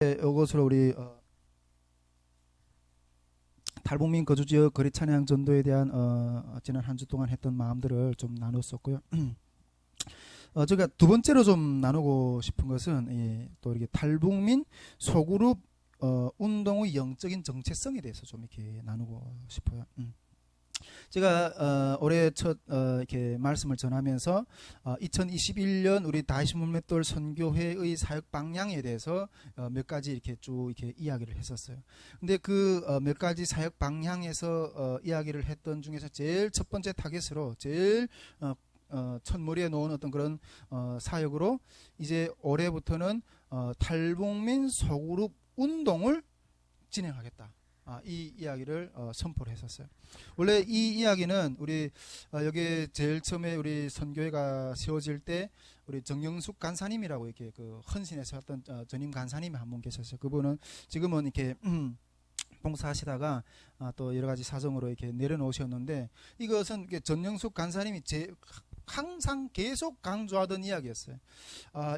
이것으로 우리 탈북민 거주지역 거리 찬양 전도에 대한 지난 한 주 동안 했던 마음들을 좀 나눴었고요. 제가 두 번째로 좀 나누고 싶은 것은 또 이렇게 탈북민 소그룹 운동의 영적인 정체성에 대해서 좀 이렇게 나누고 싶어요. 제가 올해 첫 이렇게 말씀을 전하면서 2021년 우리 다시 물맷돌 선교회의 사역 방향에 대해서 몇 가지 이렇게 쭉 이렇게 이야기를 했었어요. 근데 그 몇 가지 사역 방향에서 이야기를 했던 중에서 제일 첫 번째 타겟으로 제일 첫머리에 놓은 어떤 그런 사역으로 이제 올해부터는 탈북민 소그룹 운동을 진행하겠다. 이 이야기를 선포를 했었어요. 원래 이 이야기는 우리 여기 제일 처음에 우리 선교회가 세워질 때 우리 정영숙 간사님이라고 이렇게 그 헌신에서 했던 전임 간사님이 한 분 계셨어요. 그분은 지금은 이렇게 봉사하시다가 또 여러 가지 사정으로 이렇게 내려놓으셨는데 이것은 전영숙 간사님이 항상 계속 강조하던 이야기였어요.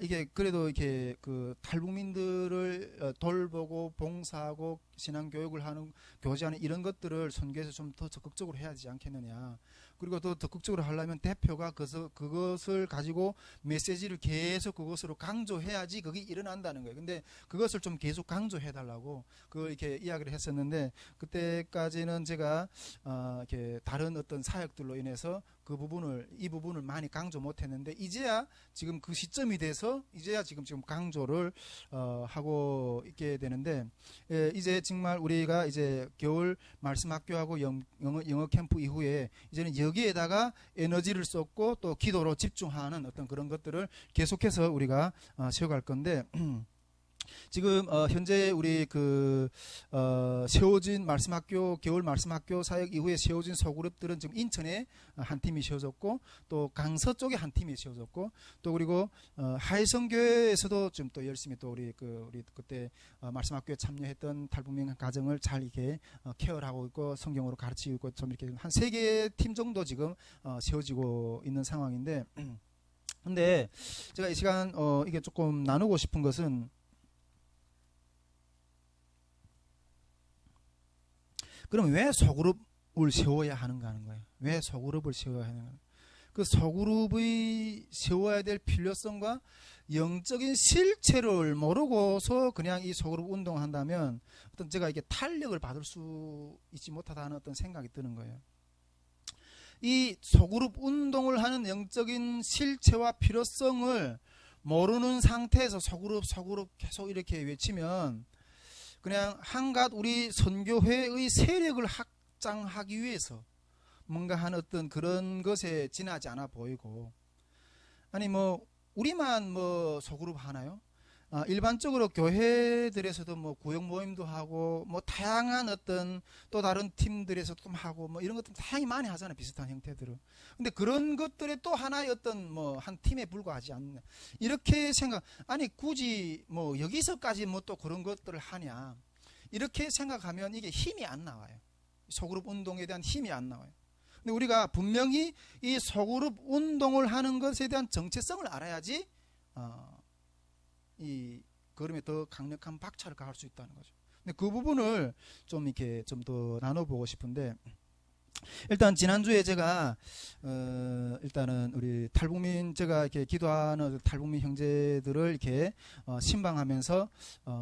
이게 그래도 이렇게 그 탈북민들을 돌보고 봉사하고 신앙 교육을 하는 교제하는 이런 것들을 선교에서 좀 더 적극적으로 해야 되지 않겠느냐. 그리고 더 적극적으로 하려면 대표가 그것을 가지고 메시지를 계속 그것으로 강조해야지 그게 일어난다는 거예요. 근데 그것을 좀 계속 강조해 달라고 이렇게 이야기를 했었는데 그때까지는 제가 이렇게 다른 어떤 사역들로 인해서 이 부분을 많이 강조 못했는데 이제야 지금 그 시점이 돼서 이제야 지금 강조를 하고 있게 되는데 이제 정말 우리가 이제 겨울 말씀 학교하고 영어 캠프 이후에 이제는 여기에다가 에너지를 쏟고 또 기도로 집중하는 어떤 그런 것들을 계속해서 우리가 세워갈 건데. 지금 현재 우리 세워진 말씀학교 겨울 말씀학교 사역 이후에 세워진 소그룹들은 지금 인천에 한 팀이 세워졌고 또 강서 쪽에 한 팀이 세워졌고 또 그리고 하이성교회에서도 지금 또 열심히 또 우리 그때 말씀학교에 참여했던 탈북민 가정을 잘 이렇게 케어하고 있고 성경으로 가르치고 있고 좀 이렇게 한 3개 팀 정도 지금 세워지고 있는 상황인데 근데 제가 이 시간 이게 조금 나누고 싶은 것은 그럼 왜 소그룹을 세워야 하는가 하는 거예요. 왜 소그룹을 세워야 하는가. 그 소그룹의 세워야 될 필요성과 영적인 실체를 모르고서 그냥 이 소그룹 운동한다면 어떤 제가 이게 탄력을 받을 수 있지 못하다는 어떤 생각이 드는 거예요. 이 소그룹 운동을 하는 영적인 실체와 필요성을 모르는 상태에서 소그룹 계속 이렇게 외치면 그냥 한갓 우리 선교회의 세력을 확장하기 위해서 뭔가 한 어떤 그런 것에 지나지 않아 보이고 아니 우리만 소그룹 하나요? 일반적으로 교회들에서도 구역 모임도 하고 다양한 어떤 또 다른 팀들에서도 좀 하고 이런 것들 다양히 많이 하잖아요. 비슷한 형태들은. 근데 그런 것들의 또 하나의 어떤 한 팀에 불과하지 않는 이렇게 아니 굳이 여기서까지 또 그런 것들을 하냐 이렇게 생각하면 이게 힘이 안 나와요. 소그룹 운동에 대한 힘이 안 나와요. 근데 우리가 분명히 이 소그룹 운동을 하는 것에 대한 정체성을 알아야지 이 걸음에 더 강력한 박차를 가할 수 있다는 거죠. 근데 그 부분을 좀 이렇게 좀 더 나눠보고 싶은데 일단 지난주에 제가 일단은 우리 탈북민 제가 이렇게 기도하는 탈북민 형제들을 이렇게 신방하면서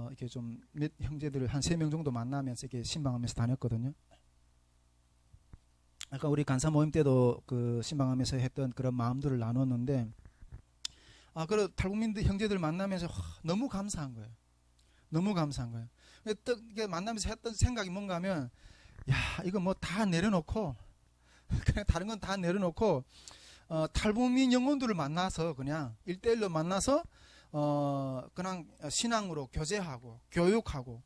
이렇게 좀 몇 형제들을 한 3명 정도 만나면서 이렇게 신방하면서 다녔거든요. 아까 우리 간사 모임 때도 그 신방하면서 했던 그런 마음들을 나눴는데 그 탈북민들 형제들 만나면서 너무 감사한 거예요. 너무 감사한 거예요. 만나면서 했던 생각이 뭔가 하면 이거 다 내려놓고 그냥 다른 건 다 내려놓고 탈북민 영혼들을 만나서 그냥 1대1로 만나서 그냥 신앙으로 교제하고 교육하고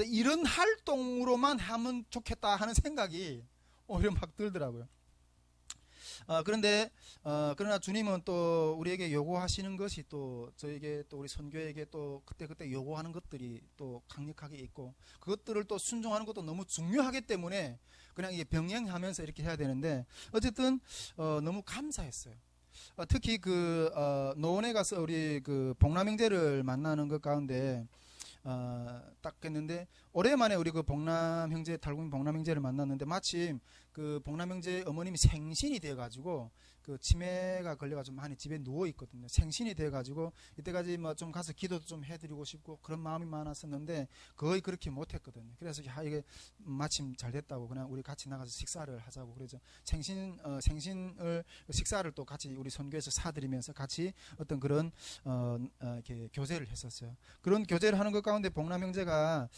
이런 활동으로만 하면 좋겠다 하는 생각이 오히려 막 들더라고요. 그런데 그러나 주님은 또 우리에게 요구하시는 것이 또 저에게 또 우리 선교에게 또 그때 요구하는 것들이 또 강력하게 있고 그것들을 또 순종하는 것도 너무 중요하기 때문에 그냥 이게 병행하면서 이렇게 해야 되는데 어쨌든 너무 감사했어요. 특히 노원에 가서 우리 복남 형제를 만나는 것 가운데 딱 했는데 오랜만에 우리 그 복남 형제 달궁민 복남 형제를 만났는데 마침 그 복남 형제 어머님이 생신이 돼가지고 그 치매가 걸려가지고 많이 집에 누워 있거든요. 생신이 돼가지고 이때까지 뭐 좀 가서 기도도 좀 해드리고 싶고 그런 마음이 많았었는데 거의 그렇게 못했거든요. 그래서 이게 마침 잘 됐다고 그냥 우리 같이 나가서 식사를 하자고 그래서 생신을 식사를 또 같이 우리 선교에서 사드리면서 같이 어떤 그런 이렇게 교제를 했었어요. 그런 교제를 하는 것 가운데 복남 형제가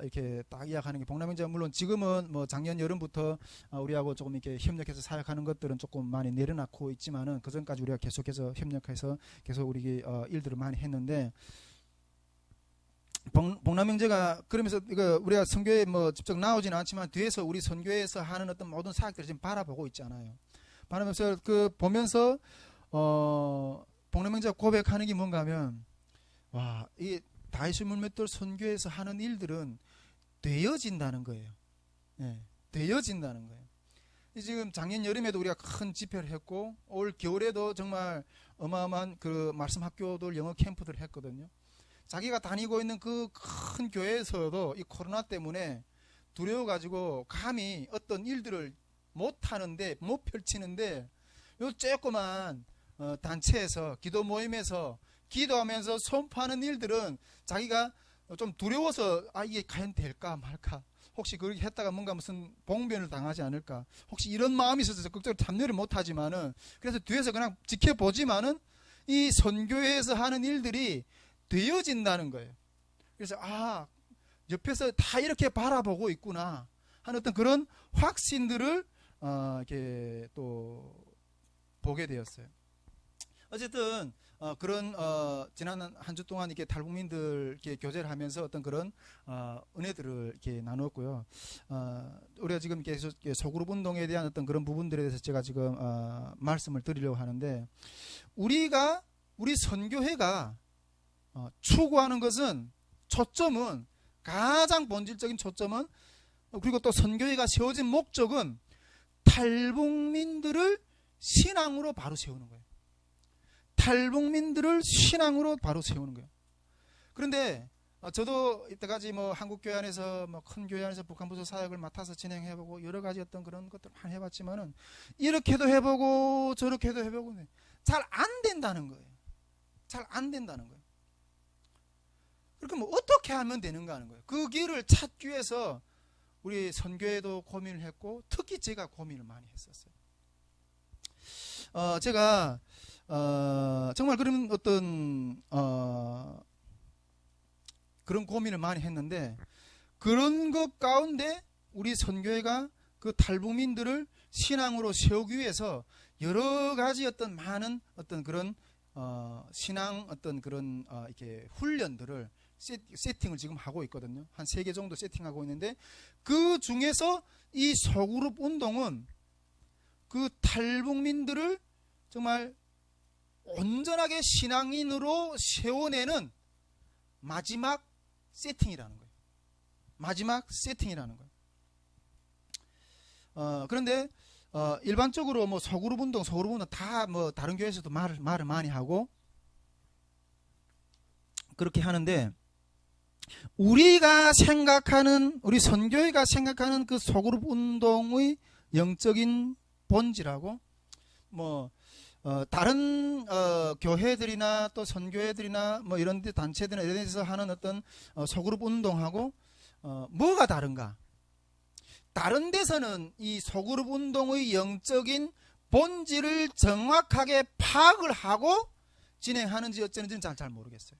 이렇게 딱 이야기하는 게 복남 형제가 물론 지금은 뭐 작년 여름부터 우리하고 조금 이렇게 협력해서 사역하는 것들은 조금 많이 내려놓고 있지만은 그 전까지 우리가 계속해서 협력해서 계속 우리 일들을 많이 했는데 복남 형제가 그러면서 이거 우리가 선교에 뭐 직접 나오지는 않지만 뒤에서 우리 선교에서 하는 어떤 모든 사역들을 지금 바라보고 있잖아요. 바라면서 그 보면서 복남 형제가 고백하는 게 뭔가 하면 와, 이 다윗의 물맷돌 선교에서 하는 일들은 되어진다는 거예요. 네, 되어진다는 거예요. 지금 작년 여름에도 우리가 큰 집회를 했고 올 겨울에도 정말 어마어마한 그 말씀 학교들 영어 캠프들을 했거든요. 자기가 다니고 있는 그 큰 교회에서도 이 코로나 때문에 두려워가지고 감히 어떤 일들을 못 하는데 못 펼치는데 요 조그만 단체에서 기도 모임에서 기도하면서 선포하는 일들은 자기가 좀 두려워서 이게 과연 될까 말까 혹시 그렇게 했다가 뭔가 무슨 봉변을 당하지 않을까 혹시 이런 마음이 있어서 적극적으로 참여를 못하지만은 그래서 뒤에서 그냥 지켜보지만은 이 선교회에서 하는 일들이 되어진다는 거예요. 그래서 옆에서 다 이렇게 바라보고 있구나 하는 어떤 그런 확신들을 이렇게 또 보게 되었어요. 어쨌든 그런 지난 한 주 동안 이렇게 탈북민들 이렇게 교제를 하면서 어떤 그런 은혜들을 이렇게 나누었고요. 우리가 지금 계속 소그룹 운동에 대한 어떤 그런 부분들에 대해서 제가 지금 말씀을 드리려고 하는데 우리 선교회가 추구하는 것은 초점은 가장 본질적인 초점은 그리고 또 선교회가 세워진 목적은 탈북민들을 신앙으로 바로 세우는 거예요. 탈북민들을 신앙으로 바로 세우는 거예요. 그런데 저도 이때까지 뭐 한국 교회 안에서 뭐 큰 교회 안에서 북한부서 사역을 맡아서 진행해보고 여러 가지 어떤 그런 것들 많이 해봤지만은 이렇게도 해보고 저렇게도 해보고 잘 안 된다는 거예요. 잘 안 된다는 거예요. 그러니까 뭐 어떻게 하면 되는가 하는 거예요. 그 길을 찾기 위해서 우리 선교회도 고민을 했고 특히 제가 고민을 많이 했었어요. 제가 정말 그런 어떤 그런 고민을 많이 했는데 그런 것 가운데 우리 선교회가 그 탈북민들을 신앙으로 세우기 위해서 여러 가지 어떤 많은 어떤 그런 신앙 어떤 그런 이렇게 훈련들을 세팅을 지금 하고 있거든요. 한 3개 정도 세팅하고 있는데 그 중에서 이 소그룹 운동은 그 탈북민들을 정말 온전하게 신앙인으로 세워내는 마지막 세팅이라는 거예요. 마지막 세팅이라는 거예요. 그런데 일반적으로 뭐 소그룹 운동 다 뭐 다른 교회에서도 말을 많이 하고 그렇게 하는데 우리가 생각하는 우리 선교회가 생각하는 그 소그룹 운동의 영적인 본질하고 뭐 다른 교회들이나 또 선교회들이나 뭐 이런 데 단체들이나 이런 데서 하는 어떤 소그룹 운동하고 뭐가 다른가? 다른 데서는 이 소그룹 운동의 영적인 본질을 정확하게 파악을 하고 진행하는지 어쩌는지는 잘 모르겠어요.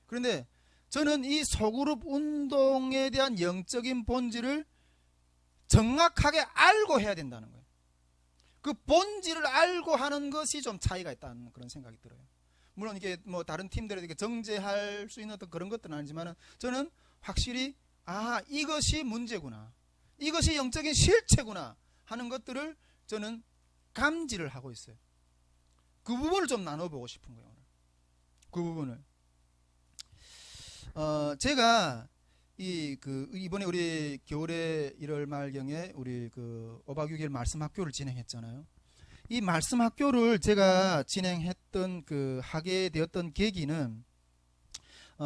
그런데 저는 이 소그룹 운동에 대한 영적인 본질을 정확하게 알고 해야 된다는 거예요. 그 본질을 알고 하는 것이 좀 차이가 있다는 그런 생각이 들어요. 물론 이게 뭐 다른 팀들에게 정제할 수 있는 어떤 그런 것들은 아니지만 저는 확실히 이것이 문제구나, 이것이 영적인 실체구나 하는 것들을 저는 감지를 하고 있어요. 그 부분을 좀 나눠보고 싶은 거예요. 오늘. 그 부분을 제가 이번에 우리 겨울에 1월 말경에 우리 그 5박 6일 말씀 학교를 진행했잖아요. 이 말씀 학교를 제가 진행했던 하게 되었던 계기는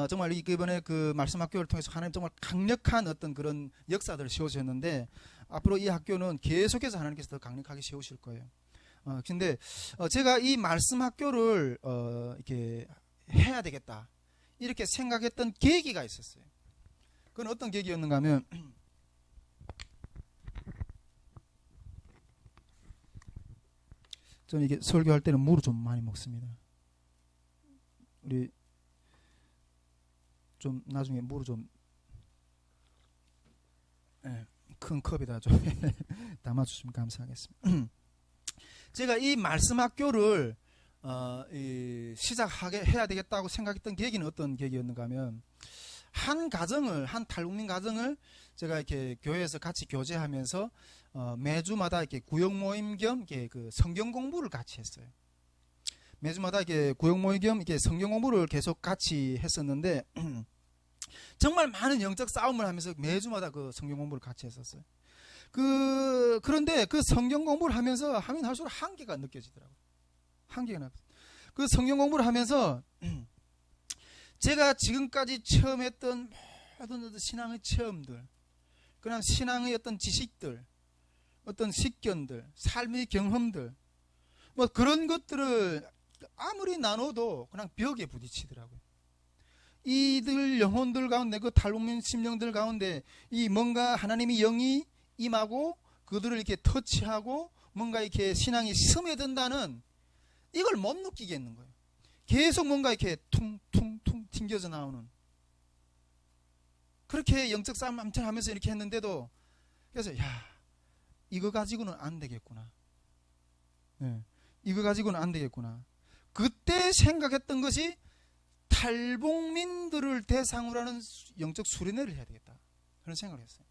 정말 이번에 그 말씀 학교를 통해서 하나님 정말 강력한 어떤 그런 역사들을 세우셨는데 앞으로 이 학교는 계속해서 하나님께서 더 강력하게 세우실 거예요. 근데 제가 이 말씀 학교를 이렇게 해야 되겠다 이렇게 생각했던 계기가 있었어요. 그건 어떤 계기였는가 하면 저는 이게 설교할 때는 물을 좀 많이 먹습니다. 우리 좀 나중에 물을 좀 큰 컵에다 좀 담아주시면 감사하겠습니다. 제가 이 말씀 학교를 시작하게 해야 되겠다고 생각했던 계기는 어떤 계기였는가 하면 한 탈북민 가정을 제가 이렇게 교회에서 같이 교제하면서 매주마다 이렇게 구역 모임 겸 이렇게 그 성경 공부를 같이 했어요. 매주마다 이렇게 구역 모임 겸 이렇게 성경 공부를 계속 같이 했었는데 정말 많은 영적 싸움을 하면서 매주마다 그 성경 공부를 같이 했었어요. 그런데 그 성경 공부를 하면서 하면 할수록 한계가 느껴지더라고요. 그 성경 공부를 하면서 제가 지금까지 처음 했던 모든 어떤 신앙의 체험들, 그냥 신앙의 어떤 지식들, 어떤 식견들, 삶의 경험들, 뭐 그런 것들을 아무리 나눠도 그냥 벽에 부딪히더라고요. 이들 영혼들 가운데, 그 탈북민 심령들 가운데 이 뭔가 하나님의 영이 임하고 그들을 이렇게 터치하고 뭔가 이렇게 신앙이 스며든다는 이걸 못 느끼겠는 거예요. 계속 뭔가 이렇게 퉁퉁퉁 튕겨져 나오는, 그렇게 영적 싸움 암튼 하면서 이렇게 했는데도, 그래서 이거 가지고는 안 되겠구나. 이거 가지고는 안 되겠구나. 그때 생각했던 것이 탈북민들을 대상으로 하는 영적 수련회를 해야 되겠다, 그런 생각을 했어요.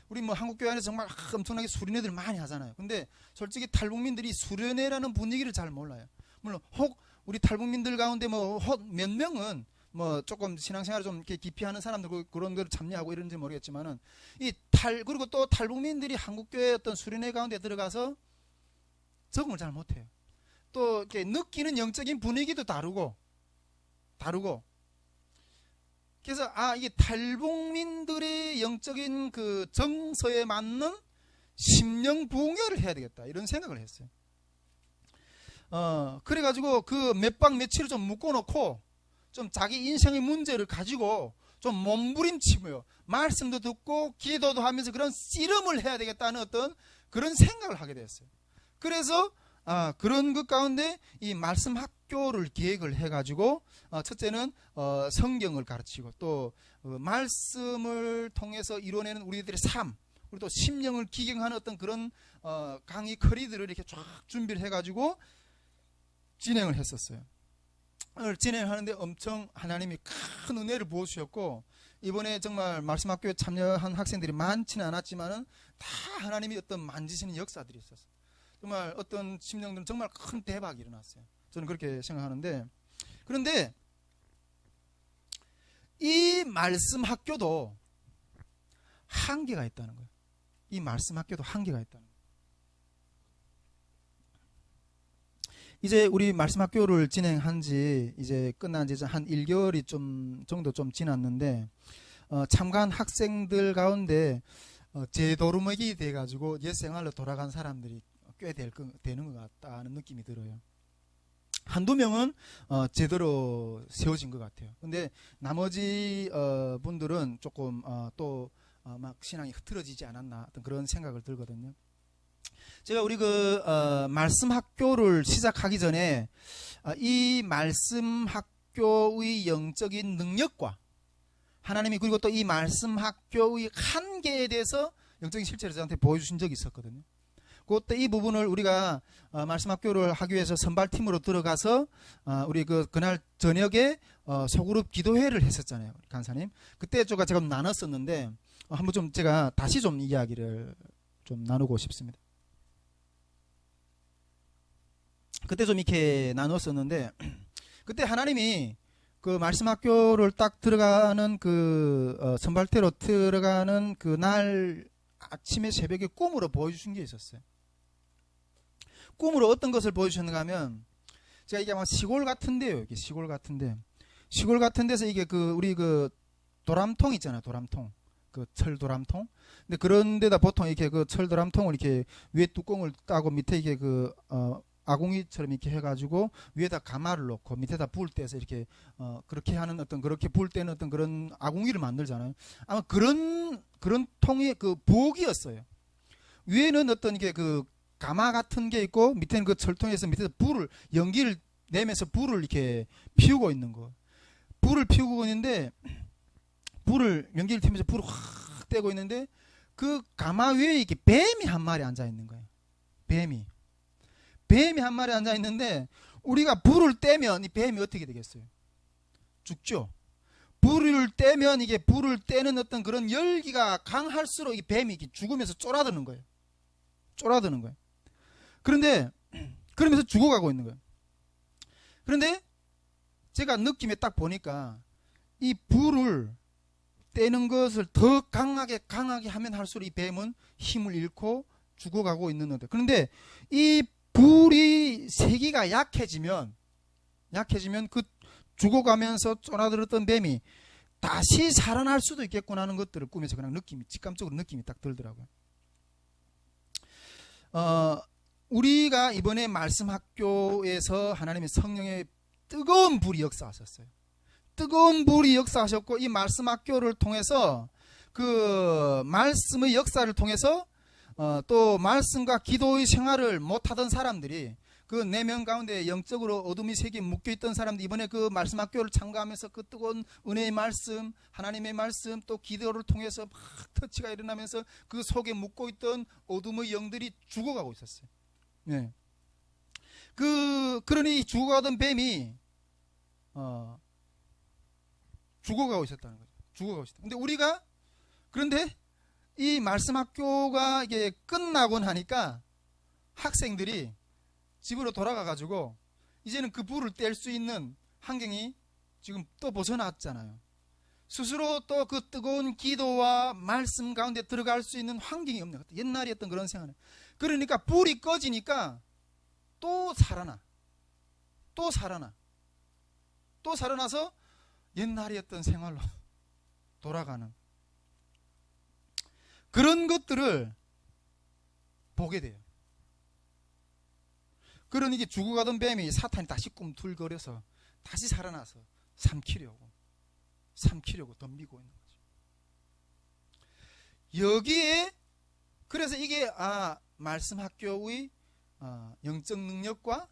우리 뭐 한국교회 안에서 정말 엄청나게 수련회들 많이 하잖아요. 근데 솔직히 탈북민들이 수련회라는 분위기를 잘 몰라요. 물론 혹 우리 탈북민들 가운데 뭐 몇 명은 뭐 조금 신앙생활을 좀 이렇게 깊이 하는 사람들 그런 데를 참여하고 이런지 모르겠지만은 그리고 또 탈북민들이 한국교회 어떤 수련회 가운데 들어가서 적응을 잘 못해요. 또 이렇게 느끼는 영적인 분위기도 다르고 그래서 이게 탈북민들의 영적인 그 정서에 맞는 심령 부흥회를 해야 되겠다, 이런 생각을 했어요. 그래가지고 그 몇 박 며칠을 좀 묶어놓고 좀 자기 인생의 문제를 가지고 좀 몸부림치고요, 말씀도 듣고 기도도 하면서 그런 씨름을 해야 되겠다는 어떤 그런 생각을 하게 됐어요. 그래서 그런 것 가운데 이 말씀 학교를 기획을 해가지고 첫째는 성경을 가르치고 또 말씀을 통해서 이뤄내는 우리들의 삶, 그리고 또 심령을 기경하는 어떤 그런 강의 커리들을 이렇게 쫙 준비를 해가지고 진행을 했었어요. 진행하는데 엄청 하나님이 큰 은혜를 부어주셨고, 이번에 정말 말씀 학교에 참여한 학생들이 많지는 않았지만은 다 하나님이 어떤 만지시는 역사들이 있었어요. 정말 어떤 심령들은 정말 큰 대박이 일어났어요. 저는 그렇게 생각하는데, 그런데 이 말씀 학교도 한계가 있다는 거예요. 이 말씀 학교도 한계가 있다는 거예요. 이제 우리 말씀 학교를 진행한 지 이제 끝난 지 한 1개월이 정도 지났는데, 참가한 학생들 가운데 제도루묵이 돼가지고 옛생활로 돌아간 사람들이 꽤 되는 것 같다는 느낌이 들어요. 한두 명은 제대로 세워진 것 같아요. 근데 나머지 분들은 조금 또 막 신앙이 흐트러지지 않았나, 어떤 그런 생각을 들거든요. 제가 우리 말씀 학교를 시작하기 전에 이 말씀 학교의 영적인 능력과 하나님이, 그리고 또 이 말씀 학교의 한계에 대해서 영적인 실체를 저한테 보여주신 적이 있었거든요. 그때 이 부분을 우리가 말씀 학교를 하기 위해서 선발팀으로 들어가서 우리 그날 저녁에 소그룹 기도회를 했었잖아요, 우리 간사님. 그때 제가 나눴었는데 한번 좀 제가 다시 좀 이야기를 좀 나누고 싶습니다. 그때 좀 이렇게 나눴었는데, 그때 하나님이 그 말씀 학교를 딱 들어가는 선발대로 들어가는 그날 아침에 새벽에 꿈으로 보여주신 게 있었어요. 꿈으로 어떤 것을 보여주셨는가 하면, 제가 이게 아마 시골 같은데요. 이게 시골 같은데, 시골 같은 데서 이게 우리 도람통 있잖아요. 도람통. 철 도람통. 근데 그런 데다 보통 이렇게 철 도람통을 이렇게 위에 뚜껑을 따고 밑에 이게 아궁이처럼 이렇게 해가지고 위에다 가마를 놓고 밑에다 불 떼서 이렇게 그렇게 하는 그렇게 불 때는 그런 아궁이를 만들잖아요. 아마 그런 통이 부엌이었어요. 위에는 이게 가마 같은 게 있고 밑에는 철통에서 밑에서 연기를 내면서 불을 이렇게 피우고 있는 거. 불을 피우고 있는데 연기를 튀면서 불을 확 떼고 있는데 그 가마 위에 이렇게 뱀이 한 마리 앉아 있는 거예요. 뱀이 한 마리 앉아 있는데 우리가 불을 떼면 이 뱀이 어떻게 되겠어요? 죽죠. 불을 떼면 이게 불을 떼는 그런 열기가 강할수록 이 뱀이 이렇게 죽으면서 쫄아드는 거예요. 그런데 그러면서 죽어가고 있는 거예요. 그런데 제가 느낌에 딱 보니까 이 불을 떼는 것을 더 강하게 하면 할수록 이 뱀은 힘을 잃고 죽어가고 있는 건데, 그런데 이 불이 세기가 약해지면 죽어가면서 쫄아들었던 뱀이 다시 살아날 수도 있겠구나 하는 것들을 꿈에서 그냥 직감적으로 느낌이 딱 들더라고요. 우리가 이번에 말씀학교에서 하나님의 성령의 뜨거운 불이 역사하셨어요. 뜨거운 불이 역사하셨고, 이 말씀학교를 통해서 말씀의 역사를 통해서 또 말씀과 기도의 생활을 못하던 사람들이, 내면 가운데 영적으로 어둠이 색이 묶여있던 사람들이 이번에 말씀학교를 참가하면서 뜨거운 은혜의 말씀, 하나님의 말씀, 또 기도를 통해서 막 터치가 일어나면서 그 속에 묶고있던 어둠의 영들이 죽어가고 있었어요. 네. 그러니 죽어가던 뱀이 죽어가고 있었다는 거죠. 그런데 이 말씀학교가 이게 끝나고 나니까 학생들이 집으로 돌아가가지고 이제는 그 불을 뗄 수 있는 환경이 지금 또 벗어났잖아요. 스스로 또 뜨거운 기도와 말씀 가운데 들어갈 수 있는 환경이 없는 것 같아요. 옛날이었던 그런 생활을. 그러니까 불이 꺼지니까 또 살아나서 옛날이었던 생활로 돌아가는 그런 것들을 보게 돼요. 그러니 죽어가던 뱀이 사탄이 다시 꿈틀거려서 다시 살아나서 삼키려고 덤비고 있는 거죠. 여기에 그래서 이게 말씀학교의 영적 능력과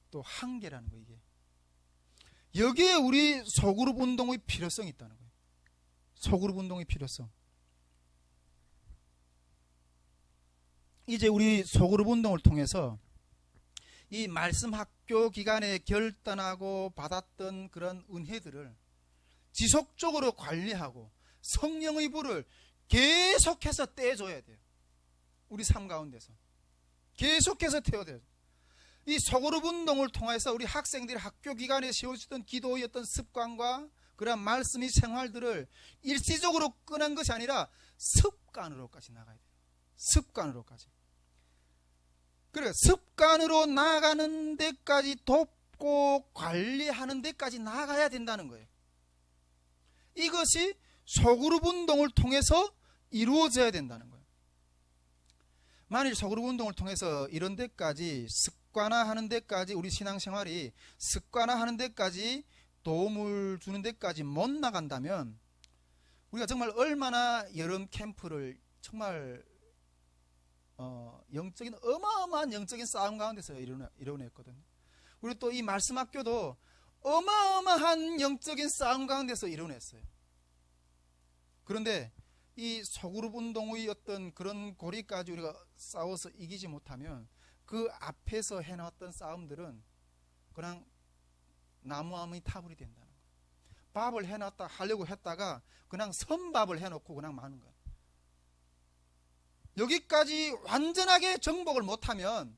또 한계라는 거. 이게 여기에 우리 소그룹 운동의 필요성이 있다는 거예요. 소그룹 운동의 필요성. 이제 우리 소그룹 운동을 통해서 이 말씀학교 기간에 결단하고 받았던 그런 은혜들을 지속적으로 관리하고 성령의 불을 계속해서 떼줘야 돼요. 우리 삶 가운데서 계속해서 태워야 돼요. 이 소그룹 운동을 통해서 우리 학생들이 학교 기간에 세워주던 기도의 어떤 습관과 그런 말씀의 생활들을 일시적으로 끄는 것이 아니라 습관으로까지 나가야 돼요. 습관으로까지. 그래, 습관으로 나아가는 데까지 돕고 관리하는 데까지 나아가야 된다는 거예요. 이것이 소그룹 운동을 통해서 이루어져야 된다는 거예요. 만일 소그룹 운동을 통해서 이런 데까지 습관화하는 데까지 우리 신앙생활이 습관화하는 데까지 도움을 주는 데까지 못 나간다면 우리가 정말 얼마나 여름 캠프를 정말 어마어마한 영적인 싸움 가운데서 이뤄냈거든요. 그리고 또 이 말씀학교도 어마어마한 영적인 싸움 가운데서 이뤄냈어요. 그런데 이 소그룹 운동의 어떤 그런 고리까지 우리가 싸워서 이기지 못하면 그 앞에서 해놨던 싸움들은 그냥 나무함의 타불이 된다는 거예요. 밥을 하려고 했다가 그냥 선밥을 해놓고 그냥 마는 거예요. 여기까지 완전하게 정복을 못하면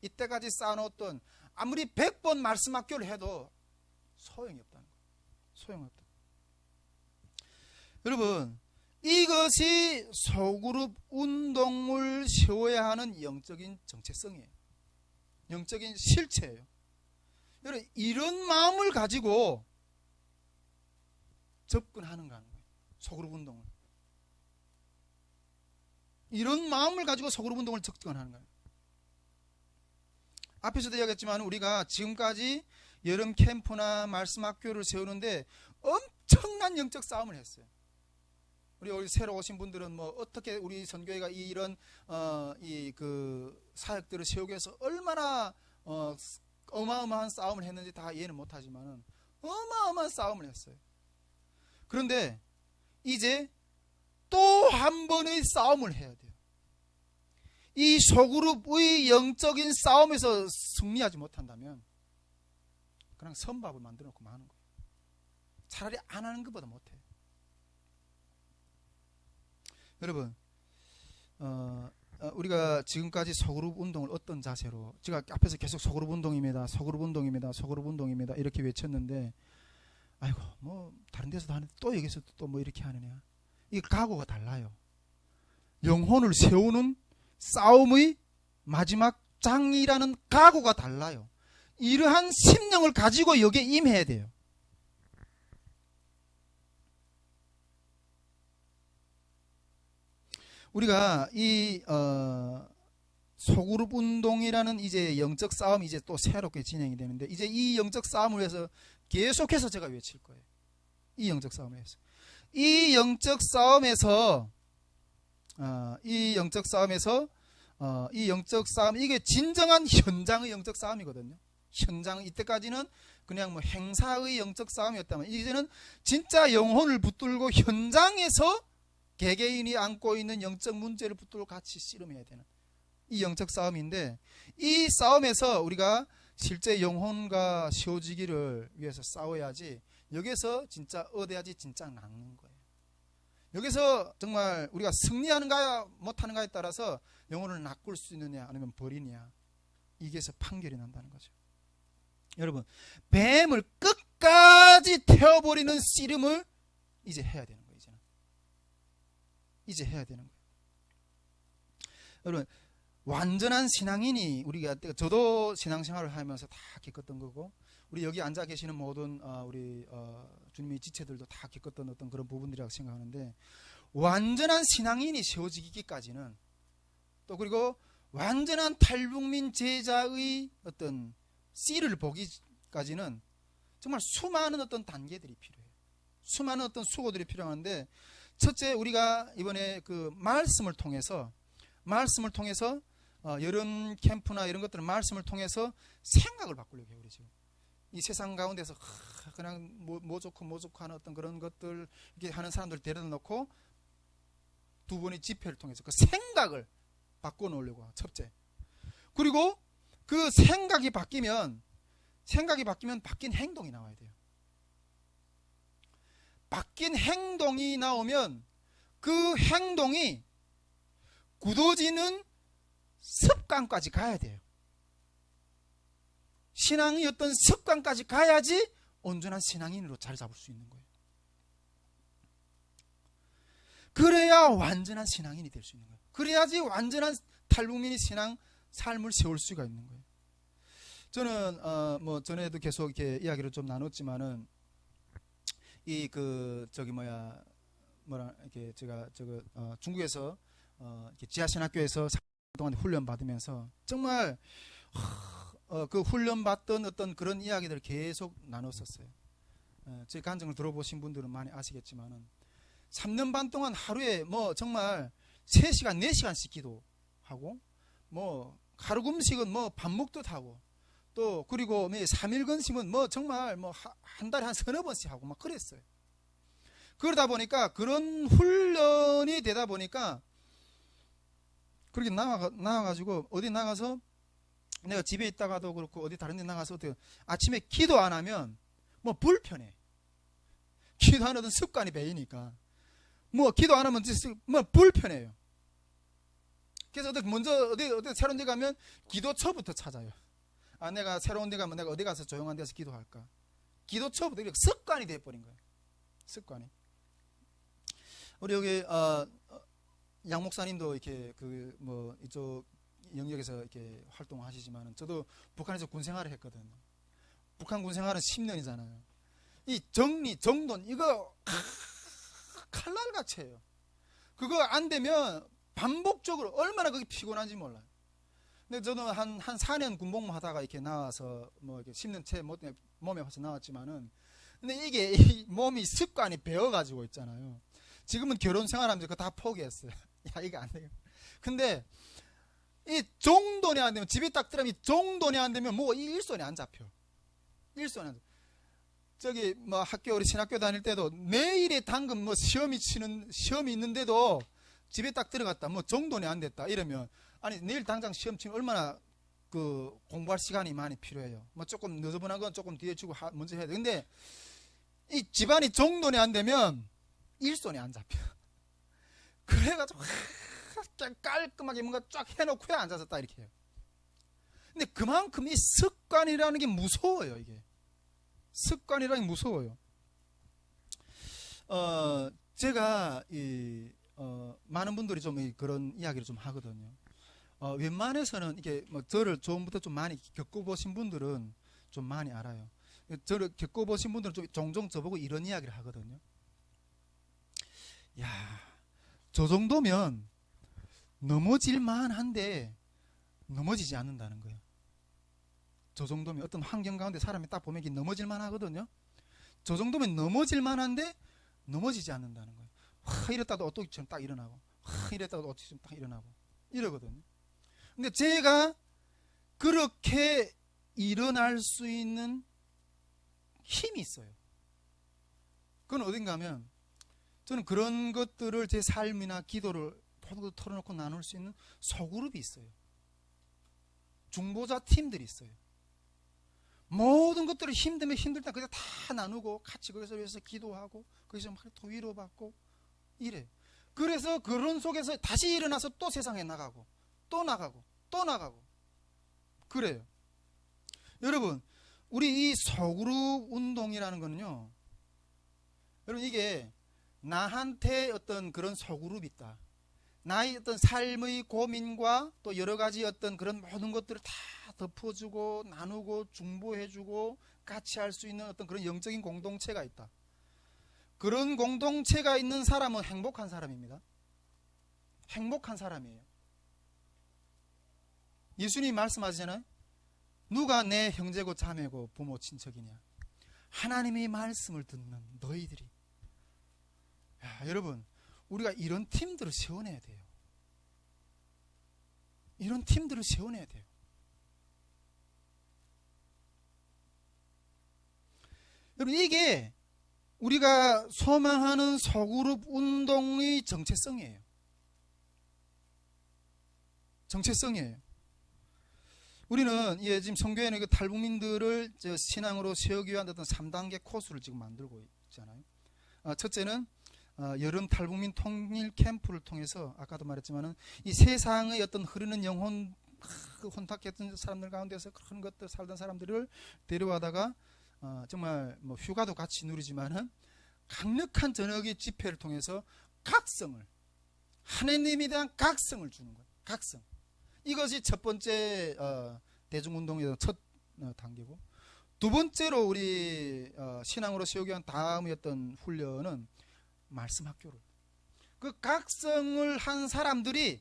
이때까지 쌓아놓았던 아무리 100번 말씀학교를 해도 소용이 없다는 거예요. 소용없다. 여러분, 이것이 소그룹 운동을 세워야 하는 영적인 정체성이에요. 영적인 실체예요. 여러분, 이런 마음을 가지고 접근하는가 하는 거예요. 소그룹 운동을. 이런 마음을 가지고 소그룹 운동을 접근하는 거예요. 앞에서도 이야기했지만 우리가 지금까지 여름 캠프나 말씀 학교를 세우는데 엄청난 영적 싸움을 했어요. 우리 새로 오신 분들은 뭐 어떻게 우리 선교회가 이런 이 그 사역들을 세우기 위해서 얼마나 어마어마한 싸움을 했는지 다 이해는 못하지만은 어마어마한 싸움을 했어요. 그런데 이제 또 한 번의 싸움을 해야 돼요. 이 소그룹의 영적인 싸움에서 승리하지 못한다면 그냥 선밥을 만들어 놓고 마는 거예요. 차라리 안 하는 것보다 못해요. 여러분, 우리가 지금까지 소그룹 운동을 어떤 자세로, 제가 앞에서 계속 소그룹 운동입니다, 소그룹 운동입니다, 소그룹 운동입니다 이렇게 외쳤는데, 아이고 뭐 다른 데서도 하는데 또 여기서 또 뭐 이렇게 하느냐. 이 각오가 달라요. 영혼을 세우는 싸움의 마지막 장이라는 각오가 달라요. 이러한 심령을 가지고 여기에 임해야 돼요. 우리가 이 소그룹 운동이라는 이제 영적 싸움이 이제 또 새롭게 진행이 되는데, 이제 이 영적 싸움을 위해서 계속해서 제가 외칠 거예요. 이 영적 싸움에서, 이 영적 싸움에서 이 영적 싸움, 이게 진정한 현장의 영적 싸움이거든요. 현장, 이때까지는 그냥 뭐 행사의 영적 싸움이었다면, 이제는 진짜 영혼을 붙들고 현장에서 개개인이 안고 있는 영적 문제를 붙들고 같이 씨름해야 되는 이 영적 싸움인데, 이 싸움에서 우리가 실제 영혼과 세워지기를 위해서 싸워야지, 여기서 진짜 얻어야지 진짜 낚는 거예요. 여기서 정말 우리가 승리하는가 못하는가에 따라서 영혼을 낚을 수 있느냐 아니면 버리느냐, 이게서 판결이 난다는 거죠. 여러분, 뱀을 끝까지 태워버리는 씨름을 이제 해야 되는 거예요. 이제 해야 되는 거예요. 여러분, 완전한 신앙인이, 우리가, 저도 신앙생활을 하면서 다 겪었던 거고, 우리 여기 앉아 계시는 모든 우리 주님의 지체들도 다 겪었던 어떤 그런 부분들이라고 생각하는데, 완전한 신앙인이 세워지기까지는, 또 그리고 완전한 탈북민 제자의 어떤 씨를 보기까지는 정말 수많은 어떤 단계들이 필요해요. 수많은 어떤 수고들이 필요한데, 첫째, 우리가 이번에 그 말씀을 통해서 여름 캠프나 이런 것들은 말씀을 통해서 생각을 바꾸려고 해요. 우리 지금 이 세상 가운데서 그냥 뭐 좋고 하는 어떤 그런 것들 이렇게 하는 사람들 데려다 놓고 두 번의 집회를 통해서 그 생각을 바꿔 놓으려고 해요. 첫째. 그리고 그 생각이 바뀌면 바뀐 행동이 나와야 돼요. 바뀐 행동이 나오면 그 행동이 굳어지는 습관까지 가야 돼요. 신앙의 어떤 습관까지 가야지 온전한 신앙인으로 자리 잡을 수 있는 거예요. 그래야 완전한 신앙인이 될 수 있는 거예요. 그래야지 완전한 탈북민이 삶을 세울 수가 있는 거예요. 저는 뭐 전에도 계속 이렇게 이야기를 좀 나눴지만은, 이렇게 제가 중국에서 이렇게 지하신학교에서 3년 동안 훈련 받으면서 정말 그 훈련 받던 어떤 그런 이야기들을 계속 나눴었어요. 제 간증을 들어보신 분들은 많이 아시겠지만은 3년 반 동안 하루에 뭐 정말 3시간 4시간씩 기도하고, 뭐 하루 금식은 뭐 밥 먹듯 하고, 또 그리고 3일 건식은 뭐 정말 뭐 한 달에 한 서너 번씩 하고 막 그랬어요. 그러다 보니까, 그런 훈련이 되다 보니까 그렇게 나와가지고 어디 나가서, 내가 집에 있다가도 그렇고 어디 다른 데 나가서 아침에 기도 안 하면 뭐 불편해. 기도하는 어떤 습관이 배이니까 뭐 기도 안 하면 뭐 불편해요. 그래서 어디 새로운 데 가면 기도처부터 찾아요. 내가 새로운 데 가면 내가 어디 가서 조용한 데서 기도할까. 기도처부터 이렇게 습관이 돼버린 거예요. 습관이. 우리 여기 양 목사님도 이렇게 뭐 이쪽 영역에서 이렇게 활동하시지만, 저도 북한에서 군 생활을 했거든요. 북한 군 생활은 10년이잖아요. 이 정리, 정돈, 이거 칼날같이 해요. 그거 안 되면 반복적으로 얼마나 그게 피곤한지 몰라요. 근데 저는 한 4년 군복무 하다가 이렇게 나와서 뭐 이렇게 10년 채 몸에 와서 나왔지만은, 근데 이게 이 몸이 습관이 배어가지고 있잖아요. 지금은 결혼 생활하면서 그거 다 포기했어요. 야, 이거 안 되겠다. 근데 이 정돈이 안 되면, 집에 딱 들어가면 이 정돈이 안 되면 뭐 이 일손이 안 잡혀. 일손이 안 잡혀. 저기 뭐 학교, 우리 신학교 다닐 때도 내일에 당근 뭐 시험이 있는데도 집에 딱 들어갔다 뭐 정돈이 안 됐다 이러면, 아니 내일 당장 시험 치면 얼마나 그 공부할 시간이 많이 필요해요. 뭐 조금 늦어보는 건 조금 뒤에 주고 먼저 해야 돼. 근데 이 집안이 정돈이 안 되면 일손이 안 잡혀. 그래가지고 깔끔하게 뭔가 쫙 해놓고 앉아서 딱 이렇게 해요. 근데 그만큼 이 습관이라는 게 무서워요. 이게 습관이라는 게 무서워요. 제가 많은 분들이 좀 그런 이야기를 좀 하거든요. 웬만해서는 이게 뭐 저를 처음부터 좀 많이 겪어보신 분들은 좀 많이 알아요. 저를 겪어보신 분들은 좀 종종 저보고 이런 이야기를 하거든요. 야, 저 정도면 넘어질만 한데 넘어지지 않는다는 거예요. 저 정도면 어떤 환경 가운데 사람이 딱 보면 넘어질만 하거든요. 저 정도면 넘어질만 한데 넘어지지 않는다는 거예요. 이랬다도 어떻게처럼 딱 일어나고, 이랬다도 어떻게처럼 딱 일어나고 이러거든요. 근데 제가 그렇게 일어날 수 있는 힘이 있어요. 그건 어딘가 하면, 저는 그런 것들을 제 삶이나 기도를 모두 털어놓고 나눌 수 있는 소그룹이 있어요. 중보자 팀들이 있어요. 모든 것들을 힘들면 힘들 때 그냥 다 나누고 같이 거기서 위해서 기도하고 거기서 막 또 위로받고 이래. 그래서 그런 속에서 다시 일어나서 또 세상에 나가고 또 나가고 또 나가고 그래요. 여러분, 우리 이 소그룹 운동이라는 거는요, 여러분 이게 나한테 어떤 그런 소그룹이 있다, 나의 어떤 삶의 고민과 또 여러 가지 어떤 그런 모든 것들을 다 덮어주고 나누고 중보해주고 같이 할 수 있는 어떤 그런 영적인 공동체가 있다. 그런 공동체가 있는 사람은 행복한 사람입니다. 행복한 사람이에요. 예수님이 말씀하시잖아요. 누가 내 형제고 자매고 부모 친척이냐? 하나님의 말씀을 듣는 너희들이. 야, 여러분, 우리가 이런 팀들을 세워내야 돼요. 이런 팀들을 세워내야 돼요. 여러분, 이게 우리가 소망하는 소그룹 운동의 정체성이에요. 정체성이에요. 우리는 지금 선교회는 그 탈북민들을 신앙으로 세우기 위한 어떤 3단계 코스를 지금 만들고 있잖아요. 첫째는 여름 탈북민 통일 캠프를 통해서, 아까도 말했지만은 이 세상의 어떤 흐르는 영혼, 혼탁했던 사람들 가운데서 그런 것들 살던 사람들을 데려와다가 정말 뭐 휴가도 같이 누리지만은 강력한 저녁의 집회를 통해서 각성을, 하나님에 대한 각성을 주는 거예요. 각성. 이것이 첫 번째 대중운동의 첫 단계고, 두 번째로 우리 신앙으로 세우기 위한 다음의 어떤 훈련은 말씀학교를, 그 각성을 한 사람들이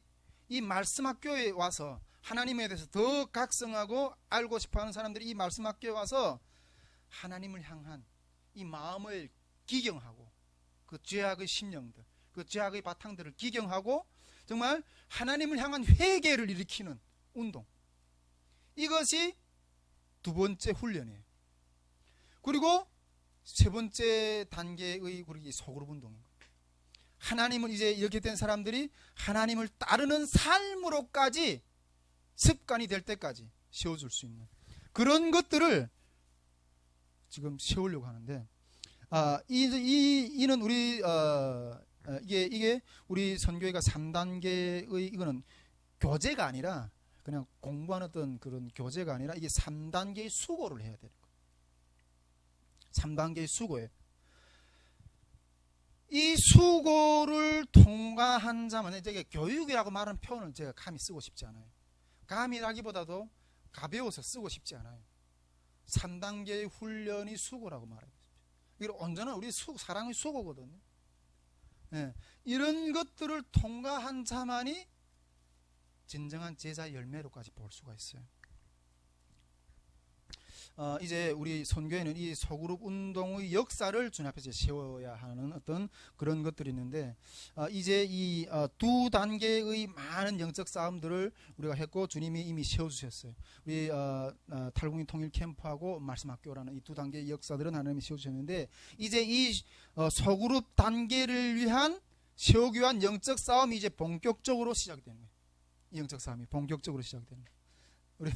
이 말씀학교에 와서 하나님에 대해서 더 각성하고 알고 싶어하는 사람들이 이 말씀학교에 와서 하나님을 향한 이 마음을 기경하고, 그 죄악의 심령들, 그 죄악의 바탕들을 기경하고 정말 하나님을 향한 회개를 일으키는 운동, 이것이 두 번째 훈련이에요. 그리고 세 번째 단계의 우리 소그룹 운동입니다. 하나님을 이제 이렇게 된 사람들이 하나님을 따르는 삶으로까지 습관이 될 때까지 세워줄 수 있는 그런 것들을 지금 세우려고 하는데, 이는 우리 이게 우리 선교회가 3단계의 이거는 교재가 아니라, 그냥 공부하는 어떤 그런 교재가 아니라 이게 3단계의 수고를 해야 되는 거예요. 3단계의 수고예요. 이 수고를 통과한 자만, 이제 교육이라고 말하는 표현을 제가 감히 쓰고 싶지 않아요. 감이라기보다도 가벼워서 쓰고 싶지 않아요. 3단계의 훈련이 수고라고 말합니다. 이게 온전한 우리 사랑의 수고거든요. 예, 이런 것들을 통과한 자만이 진정한 제자 열매로까지 볼 수가 있어요. 이제 우리 선교회는 이 소그룹 운동의 역사를 주님 앞에서 세워야 하는 어떤 그런 것들이 있는데, 이제 이 두 단계의 많은 영적 싸움들을 우리가 했고 주님이 이미 세워주셨어요. 우리 탈북민 통일 캠프하고 말씀학교라는 이 두 단계의 역사들은 하나님이 세워주셨는데, 이제 이 소그룹 단계를 위한 세우기 위한 영적 싸움이 이제 본격적으로 시작이 되는 거예요. 이 영적 싸움이 본격적으로 시작되는 거예요. 우리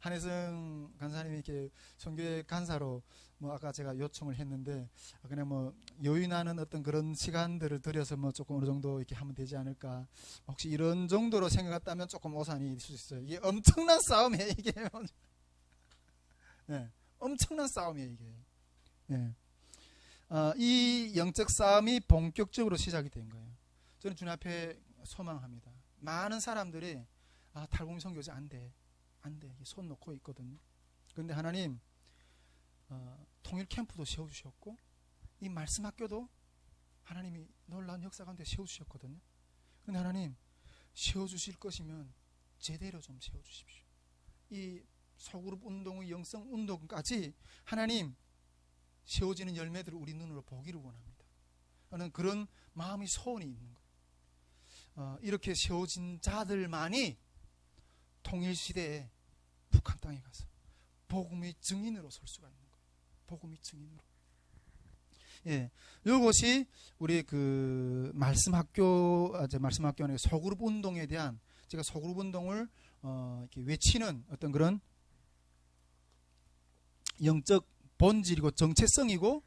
한혜성 간사님이 이렇게 선교회 간사로 뭐 아까 제가 요청을 했는데, 그냥 뭐 여유 나는 어떤 그런 시간들을 들여서 뭐 조금 어느 정도 이렇게 하면 되지 않을까, 혹시 이런 정도로 생각했다면 조금 오산이 있을 수 있어요. 이게 엄청난 싸움이에요, 이게. 네, 엄청난 싸움이에요, 이게. 네. 이 영적 싸움이 본격적으로 시작이 된 거예요. 저는 주님 앞에 소망합니다. 많은 사람들이 탈북민 선교자 안 돼. 손 놓고 있거든요. 그런데 하나님 통일 캠프도 세워주셨고, 이 말씀 학교도 하나님이 놀라운 역사 가운데 세워주셨거든요. 그런데 하나님 세워주실 것이면 제대로 좀 세워주십시오. 이 소그룹 운동의 영성 운동까지 하나님 세워지는 열매들을 우리 눈으로 보기를 원합니다. 저는 그런 마음의 소원이 있는 거예요. 이렇게 세워진 자들만이 통일시대에 북한 땅에 가서 복음의 증인으로 설 수가 있는 거예요. 복음의 증인으로. 예, 이것이 우리 그 말씀학교 안에 소그룹 운동에 대한, 제가 소그룹 운동을 이렇게 외치는 어떤 그런 영적 본질이고 정체성이고